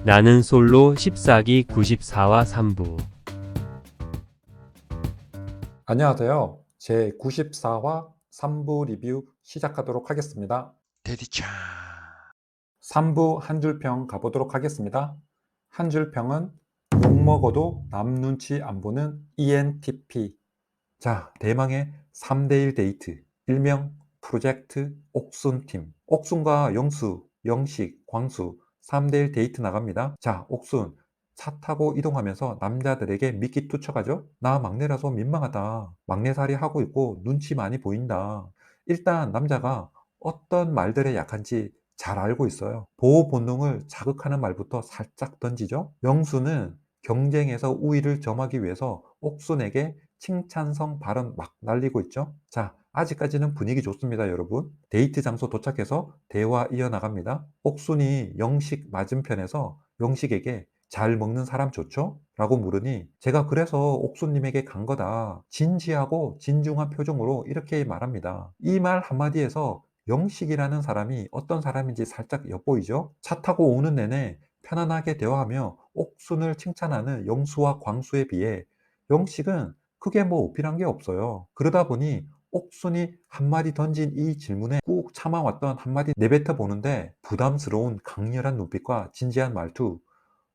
나는 솔로 14기 94와 3부. 안녕하세요. 제 94화 3부 리뷰 시작하도록 하겠습니다. 데디차. 3부 한 줄평 가보도록 하겠습니다. 한 줄평은 욕먹어도 남 눈치 안 보는 ENTP. 자, 대망의 3대1 데이트, 일명 프로젝트 옥순팀. 옥순과 영수, 영식, 광수 3대1 데이트 나갑니다. 자, 옥순, 차 타고 이동하면서 남자들에게 미끼 투척하죠? 나 막내라서 민망하다. 막내살이 하고 있고 눈치 많이 보인다. 일단 남자가 어떤 말들에 약한지 잘 알고 있어요. 보호 본능을 자극하는 말부터 살짝 던지죠? 영수는 경쟁에서 우위를 점하기 위해서 옥순에게 칭찬성 발언 막 날리고 있죠. 자, 아직까지는 분위기 좋습니다, 여러분. 데이트 장소 도착해서 대화 이어나갑니다. 옥순이 영식 맞은편에서 영식에게 잘 먹는 사람 좋죠? 라고 물으니 제가 그래서 옥순님에게 간 거다. 진지하고 진중한 표정으로 이렇게 말합니다. 이 말 한마디에서 영식이라는 사람이 어떤 사람인지 살짝 엿보이죠? 차 타고 오는 내내 편안하게 대화하며 옥순을 칭찬하는 영수와 광수에 비해 영식은 크게 뭐 어필한 게 없어요. 그러다 보니 옥순이 한마디 던진 이 질문에 꾹 참아왔던 한마디 내뱉어 보는데 부담스러운 강렬한 눈빛과 진지한 말투,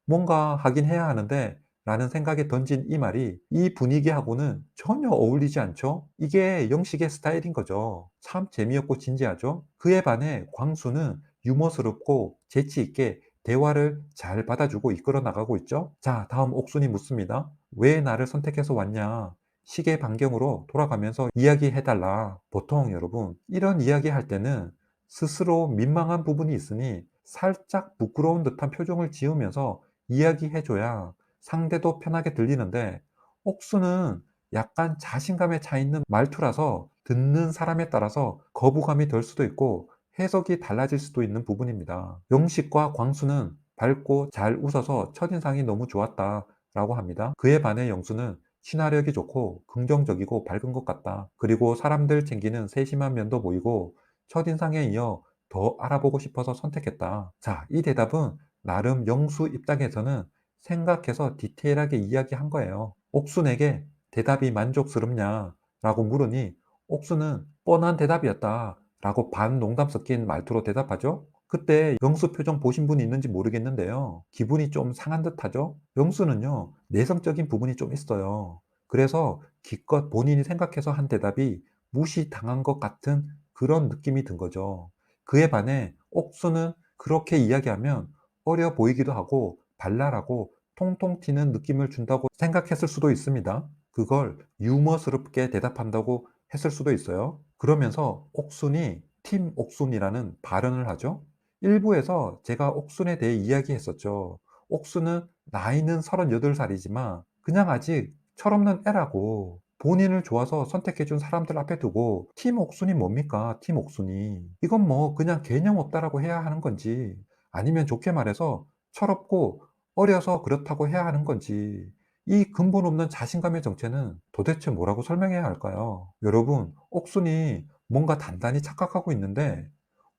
뭔가 하긴 해야 하는데 라는 생각에 던진 이 말이 이 분위기하고는 전혀 어울리지 않죠? 이게 영식의 스타일인 거죠. 참 재미없고 진지하죠? 그에 반해 광수는 유머스럽고 재치있게 대화를 잘 받아주고 이끌어 나가고 있죠? 자, 다음 옥순이 묻습니다. 왜 나를 선택해서 왔냐? 시계 반경으로 돌아가면서 이야기해달라. 보통 여러분, 이런 이야기 할 때는 스스로 민망한 부분이 있으니 살짝 부끄러운 듯한 표정을 지으면서 이야기해줘야 상대도 편하게 들리는데 옥수는 약간 자신감에 차 있는 말투라서 듣는 사람에 따라서 거부감이 들 수도 있고 해석이 달라질 수도 있는 부분입니다. 영식과 광수는 밝고 잘 웃어서 첫인상이 너무 좋았다 라고 합니다. 그에 반해 영수는 친화력이 좋고 긍정적이고 밝은 것 같다. 그리고 사람들 챙기는 세심한 면도 보이고 첫인상에 이어 더 알아보고 싶어서 선택했다. 자, 이 대답은 나름 영수 입장에서는 생각해서 디테일하게 이야기한 거예요. 옥순에게 대답이 만족스럽냐? 라고 물으니 옥순은 뻔한 대답이었다. 라고 반 농담 섞인 말투로 대답하죠. 그때 영수 표정 보신 분이 있는지 모르겠는데요. 기분이 좀 상한 듯 하죠. 영수는요, 내성적인 부분이 좀 있어요. 그래서 기껏 본인이 생각해서 한 대답이 무시당한 것 같은 그런 느낌이 든 거죠. 그에 반해 옥수는 그렇게 이야기하면 어려 보이기도 하고 발랄하고 통통 튀는 느낌을 준다고 생각했을 수도 있습니다. 그걸 유머스럽게 대답한다고 했을 수도 있어요. 그러면서 옥순이 팀 옥순이라는 발언을 하죠. 일부에서 제가 옥순에 대해 이야기했었죠. 옥순은 나이는 38살이지만 그냥 아직 철없는 애라고, 본인을 좋아서 선택해준 사람들 앞에 두고 팀 옥순이 뭡니까? 팀 옥순이. 이건 뭐 그냥 개념 없다라고 해야 하는 건지, 아니면 좋게 말해서 철없고 어려서 그렇다고 해야 하는 건지, 이 근본 없는 자신감의 정체는 도대체 뭐라고 설명해야 할까요? 여러분, 옥순이 뭔가 단단히 착각하고 있는데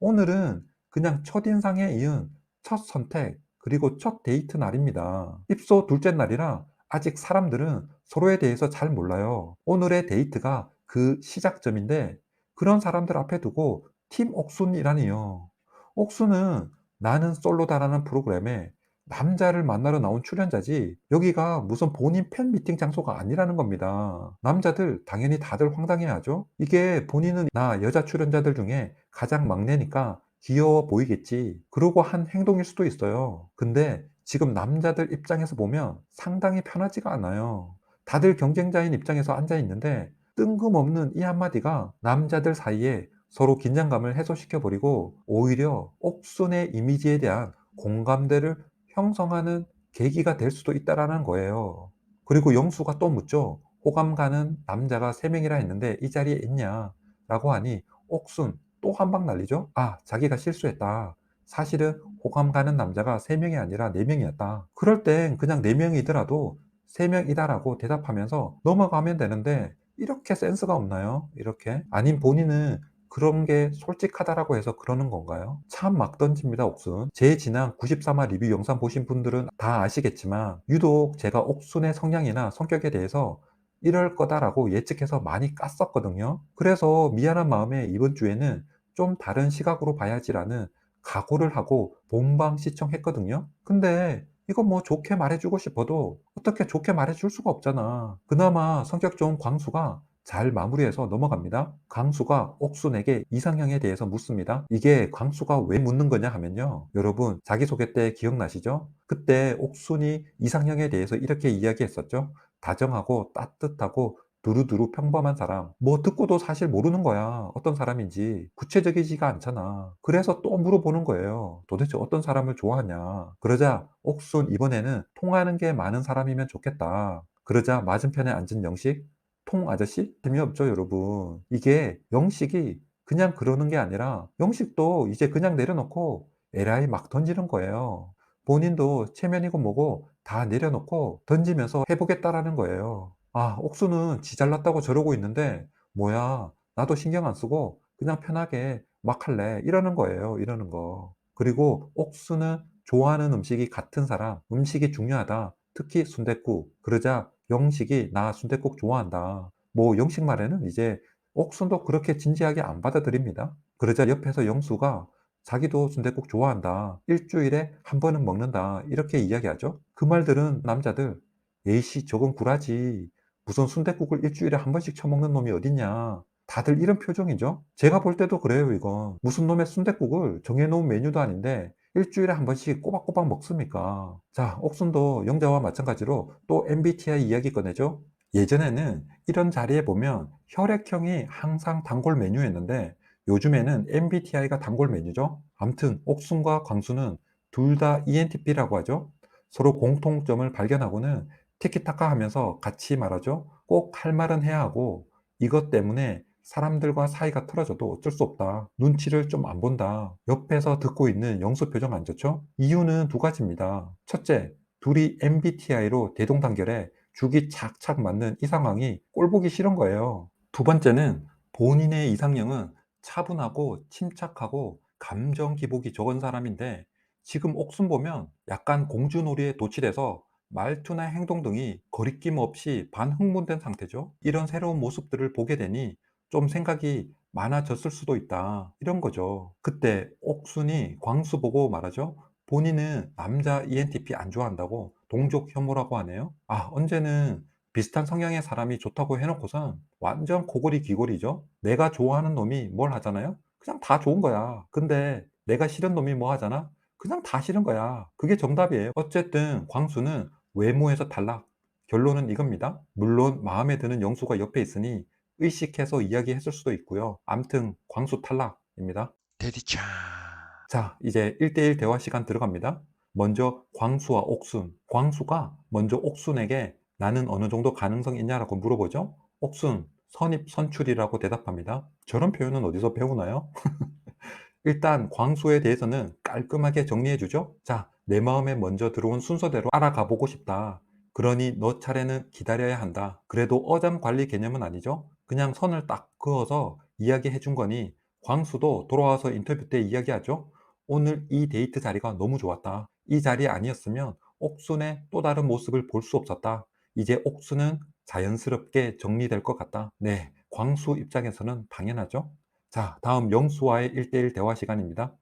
오늘은 그냥 첫인상에 이은 첫 선택 그리고 첫 데이트 날입니다. 입소 둘째 날이라 아직 사람들은 서로에 대해서 잘 몰라요. 오늘의 데이트가 그 시작점인데 그런 사람들 앞에 두고 팀 옥순이라니요. 옥순은 나는 솔로다라는 프로그램에 남자를 만나러 나온 출연자지 여기가 무슨 본인 팬 미팅 장소가 아니라는 겁니다. 남자들 당연히 다들 황당해하죠. 이게 본인은 나 여자 출연자들 중에 가장 막내니까 귀여워 보이겠지, 그러고 한 행동일 수도 있어요. 근데 지금 남자들 입장에서 보면 상당히 편하지가 않아요. 다들 경쟁자인 입장에서 앉아 있는데 뜬금없는 이 한마디가 남자들 사이에 서로 긴장감을 해소시켜버리고 오히려 옥순의 이미지에 대한 공감대를 형성하는 계기가 될 수도 있다라는 거예요. 그리고 영수가 또 묻죠. 호감 가는 남자가 3명이라 했는데 이 자리에 있냐? 라고 하니 옥순 또 한 방 날리죠. 아, 자기가 실수했다. 사실은 호감 가는 남자가 3명이 아니라 4명이었다. 그럴 땐 그냥 4명이더라도 3명이다라고 대답하면서 넘어가면 되는데 이렇게 센스가 없나요? 이렇게. 아님 본인은 그런 게 솔직하다라고 해서 그러는 건가요? 참 막 던집니다, 옥순. 제 지난 93화 리뷰 영상 보신 분들은 다 아시겠지만 유독 제가 옥순의 성향이나 성격에 대해서 이럴 거다라고 예측해서 많이 깠었거든요. 그래서 미안한 마음에 이번 주에는 좀 다른 시각으로 봐야지라는 각오를 하고 본방 시청했거든요. 근데 이거 뭐 좋게 말해주고 싶어도 어떻게 좋게 말해줄 수가 없잖아. 그나마 성격 좋은 광수가 잘 마무리해서 넘어갑니다. 광수가 옥순에게 이상형에 대해서 묻습니다. 이게 광수가 왜 묻는 거냐 하면요. 여러분 자기소개 때 기억나시죠? 그때 옥순이 이상형에 대해서 이렇게 이야기했었죠. 다정하고 따뜻하고 두루두루 평범한 사람. 뭐 듣고도 사실 모르는 거야. 어떤 사람인지. 구체적이지가 않잖아. 그래서 또 물어보는 거예요. 도대체 어떤 사람을 좋아하냐. 그러자 옥순 이번에는 통하는 게 많은 사람이면 좋겠다. 그러자 맞은편에 앉은 영식, 통 아저씨? 재미없죠, 여러분. 이게 영식이 그냥 그러는 게 아니라 영식도 이제 그냥 내려놓고 에라이 막 던지는 거예요. 본인도 체면이고 뭐고 다 내려놓고 던지면서 해보겠다라는 거예요. 아, 옥수는 지 잘났다고 저러고 있는데 뭐야, 나도 신경 안 쓰고 그냥 편하게 막 할래 이러는 거예요. 이러는 거. 그리고 옥수는 좋아하는 음식이 같은 사람, 음식이 중요하다. 특히 순댓국. 그러자 영식이 나 순댓국 좋아한다. 뭐 영식 말에는 이제 옥순도 그렇게 진지하게 안 받아들입니다. 그러자 옆에서 영수가 자기도 순댓국 좋아한다. 일주일에 한 번은 먹는다. 이렇게 이야기하죠. 그 말들은 남자들, 에이씨 저건 구라지. 무슨 순댓국을 일주일에 한 번씩 처먹는 놈이 어딨냐. 다들 이런 표정이죠. 제가 볼 때도 그래요, 이건. 무슨 놈의 순댓국을 정해놓은 메뉴도 아닌데 일주일에 한 번씩 꼬박꼬박 먹습니까? 자, 옥순도 영자와 마찬가지로 또 MBTI 이야기 꺼내죠. 예전에는 이런 자리에 보면 혈액형이 항상 단골 메뉴였는데 요즘에는 MBTI가 단골 메뉴죠. 암튼 옥순과 광수는 둘 다 ENTP라고 하죠. 서로 공통점을 발견하고는 티키타카 하면서 같이 말하죠. 꼭 할 말은 해야 하고 이것 때문에 사람들과 사이가 틀어져도 어쩔 수 없다. 눈치를 좀 안 본다. 옆에서 듣고 있는 영수 표정 안 좋죠? 이유는 두 가지입니다. 첫째, 둘이 MBTI로 대동단결에 죽이 착착 맞는 이 상황이 꼴보기 싫은 거예요. 두 번째는 본인의 이상형은 차분하고 침착하고 감정 기복이 적은 사람인데 지금 옥순 보면 약간 공주놀이에 도취돼서 말투나 행동 등이 거리낌 없이 반흥분된 상태죠. 이런 새로운 모습들을 보게 되니 좀 생각이 많아졌을 수도 있다. 이런 거죠. 그때 옥순이 광수 보고 말하죠. 본인은 남자 ENTP 안 좋아한다고 동족 혐오라고 하네요. 아, 언제는 비슷한 성향의 사람이 좋다고 해놓고선 완전 코골이 귀골이죠. 내가 좋아하는 놈이 뭘 하잖아요? 그냥 다 좋은 거야. 근데 내가 싫은 놈이 뭐 하잖아? 그냥 다 싫은 거야. 그게 정답이에요. 어쨌든 광수는 외모에서 탈락. 결론은 이겁니다. 물론 마음에 드는 영수가 옆에 있으니 의식해서 이야기했을 수도 있고요. 암튼 광수 탈락입니다. 데디차. 자, 이제 1대1 대화 시간 들어갑니다. 먼저 광수와 옥순. 광수가 먼저 옥순에게 나는 어느 정도 가능성이 있냐라고 물어보죠. 옥순, 선입선출이라고 대답합니다. 저런 표현은 어디서 배우나요? 일단 광수에 대해서는 깔끔하게 정리해 주죠. 자, 내 마음에 먼저 들어온 순서대로 알아가 보고 싶다. 그러니 너 차례는 기다려야 한다. 그래도 어장 관리 개념은 아니죠. 그냥 선을 딱 그어서 이야기해 준 거니 광수도 돌아와서 인터뷰 때 이야기하죠. 오늘 이 데이트 자리가 너무 좋았다. 이 자리 아니었으면 옥순의 또 다른 모습을 볼 수 없었다. 이제 옥순은 자연스럽게 정리될 것 같다. 네, 광수 입장에서는 당연하죠. 자, 다음 영수와의 1대1 대화 시간입니다.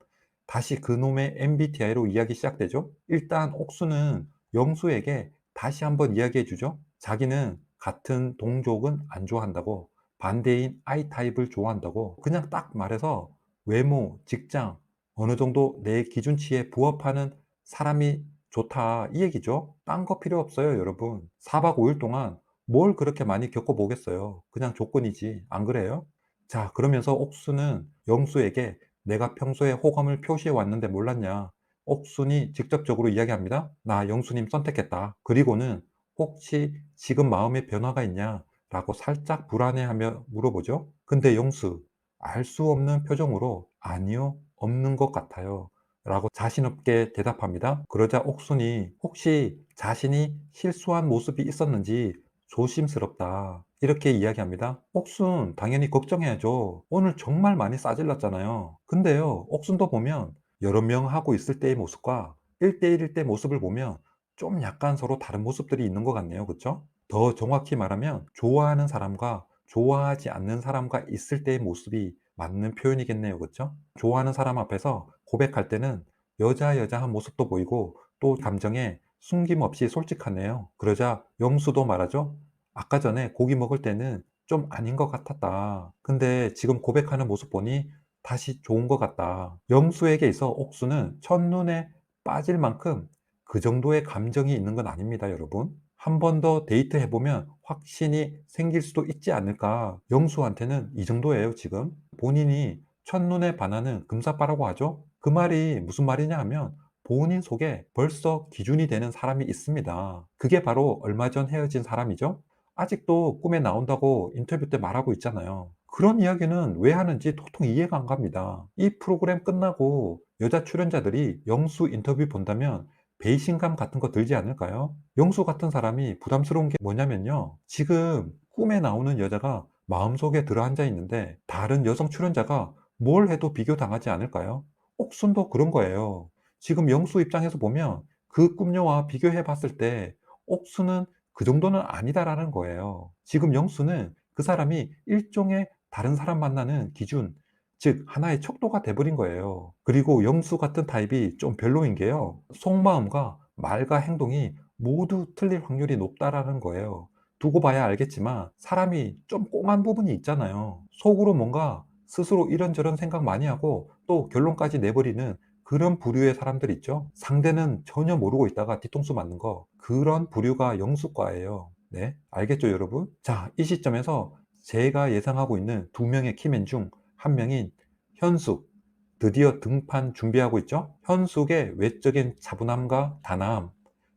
다시 그놈의 MBTI로 이야기 시작되죠. 일단 옥수는 영수에게 다시 한번 이야기해 주죠. 자기는 같은 동족은 안 좋아한다고, 반대인 I타입을 좋아한다고, 그냥 딱 말해서 외모, 직장, 어느 정도 내 기준치에 부합하는 사람이 좋다 이 얘기죠. 딴 거 필요 없어요, 여러분. 4박 5일 동안 뭘 그렇게 많이 겪어보겠어요. 그냥 조건이지, 안 그래요? 자, 그러면서 옥수는 영수에게 내가 평소에 호감을 표시해 왔는데 몰랐냐. 옥순이 직접적으로 이야기합니다. 나 영수님 선택했다. 그리고는 혹시 지금 마음의 변화가 있냐? 라고 살짝 불안해하며 물어보죠. 근데 영수, 알 수 없는 표정으로 아니요, 없는 것 같아요. 라고 자신 없게 대답합니다. 그러자 옥순이 혹시 자신이 실수한 모습이 있었는지 조심스럽다. 이렇게 이야기합니다. 옥순 당연히 걱정해야죠. 오늘 정말 많이 싸질렀잖아요. 근데요, 옥순도 보면 여러 명 하고 있을 때의 모습과 1대1일 때 모습을 보면 좀 약간 서로 다른 모습들이 있는 것 같네요. 그쵸? 더 정확히 말하면 좋아하는 사람과 좋아하지 않는 사람과 있을 때의 모습이 맞는 표현이겠네요. 그쵸? 좋아하는 사람 앞에서 고백할 때는 여자한 모습도 보이고 또 감정에 숨김없이 솔직하네요. 그러자 영수도 말하죠. 아까 전에 고기 먹을 때는 좀 아닌 것 같았다. 근데 지금 고백하는 모습 보니 다시 좋은 것 같다. 영수에게 있어 옥수는 첫눈에 빠질 만큼 그 정도의 감정이 있는 건 아닙니다, 여러분. 한 번 더 데이트 해보면 확신이 생길 수도 있지 않을까. 영수한테는 이 정도예요, 지금. 본인이 첫눈에 반하는 금사빠라고 하죠. 그 말이 무슨 말이냐 하면 본인 속에 벌써 기준이 되는 사람이 있습니다. 그게 바로 얼마 전 헤어진 사람이죠. 아직도 꿈에 나온다고 인터뷰 때 말하고 있잖아요. 그런 이야기는 왜 하는지 도통 이해가 안 갑니다. 이 프로그램 끝나고 여자 출연자들이 영수 인터뷰 본다면 배신감 같은 거 들지 않을까요? 영수 같은 사람이 부담스러운 게 뭐냐면요. 지금 꿈에 나오는 여자가 마음속에 들어앉아 있는데 다른 여성 출연자가 뭘 해도 비교당하지 않을까요? 옥순도 그런 거예요. 지금 영수 입장에서 보면 그 꿈녀와 비교해 봤을 때 옥수는 그 정도는 아니다라는 거예요. 지금 영수는 그 사람이 일종의 다른 사람 만나는 기준, 즉 하나의 척도가 돼버린 거예요. 그리고 영수 같은 타입이 좀 별로인 게요. 속마음과 말과 행동이 모두 틀릴 확률이 높다라는 거예요. 두고 봐야 알겠지만 사람이 좀 꽁한 부분이 있잖아요. 속으로 뭔가 스스로 이런저런 생각 많이 하고 또 결론까지 내버리는 그런 부류의 사람들 있죠. 상대는 전혀 모르고 있다가 뒤통수 맞는 거, 그런 부류가 영수과예요. 네, 알겠죠 여러분? 자, 이 시점에서 제가 예상하고 있는 두 명의 키맨 중 한 명인 현숙, 드디어 등판 준비하고 있죠. 현숙의 외적인 차분함과 단아함,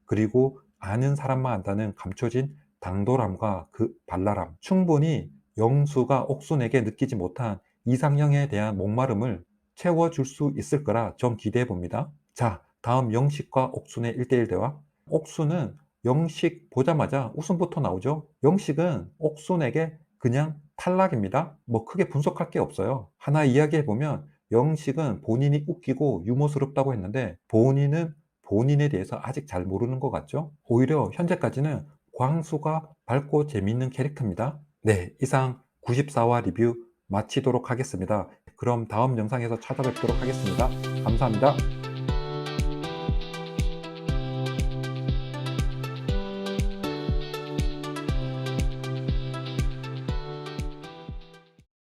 그리고 아는 사람만 안다는 감춰진 당돌함과 그 발랄함, 충분히 영수가 옥순에게 느끼지 못한 이상형에 대한 목마름을 채워줄 수 있을 거라 좀 기대해 봅니다. 자, 다음 영식과 옥순의 1대1 대화. 옥순은 영식 보자마자 웃음부터 나오죠. 영식은 옥순에게 그냥 탈락입니다. 뭐 크게 분석할 게 없어요. 하나 이야기해 보면 영식은 본인이 웃기고 유머스럽다고 했는데 본인은 본인에 대해서 아직 잘 모르는 것 같죠? 오히려 현재까지는 광수가 밝고 재미있는 캐릭터입니다. 네, 이상 94화 리뷰 마치도록 하겠습니다. 그럼 다음 영상에서 찾아뵙도록 하겠습니다. 감사합니다.